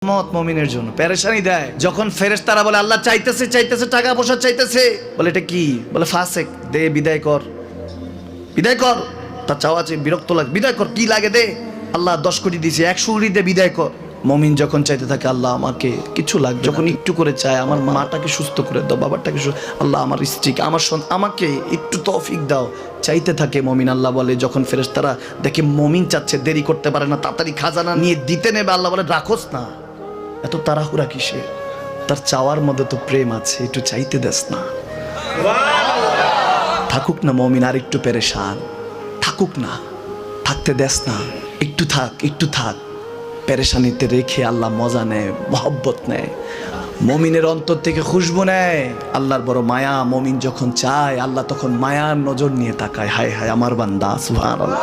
মত মুমিনের জন্য পেরেশানি দেয় যখন ফেরেশতারা বলে আল্লাহ চাইতেছে চাইতেছে টাকা পয়সা চাইতেছে, বলে এটা কি, বলে ফাসেক, দে বিদায় কর, বিদায় কর, তার চাওয়া আছে বিরক্ত লাগে, বিদায় কর, কি লাগে দে, আল্লাহ 10 কোটি দিয়েছে 100 কোটি দে বিদায় কর। মুমিন যখন চাইতে থাকে আল্লাহ আমাকে কিছু লাগবে, যখন একটু করে চায় আমার মাটাকে সুস্থ করে দাও, বাবাটাকে আল্লাহ আমার স্ত্রীকে আমার আমাকে একটু তৌফিক দাও, চাইতে থাকে মুমিন। আল্লাহ বলে যখন ফেরেশতারা দেখে মুমিন চাচ্ছে, দেরি করতে পারে না, তাড়াতাড়ি খাজানা নিয়ে দিতে নেবে, আল্লাহ বলে রাখোস না, এত তাড়াহুড়া কিসে, তার চাওয়ার মধ্যে তো প্রেম আছে, একটু চাইতে দেস না। থাকুক না মুমিন আর একটু পেরেশান, থাকুক না, থাকতে দেস না, একটু থাক, একটু থাক। পেরেশানিতে রেখে আল্লাহ মজা নেয়, মহব্বত নেয়, মুমিনের অন্তর থেকে খুশবু নেয়, আল্লাহর বড় মায়া। মুমিন যখন চায় আল্লাহ তখন মায়ার নজর নিয়ে তাকায়, হায় হায় আমার বান্দা, সুবহানাল্লাহ।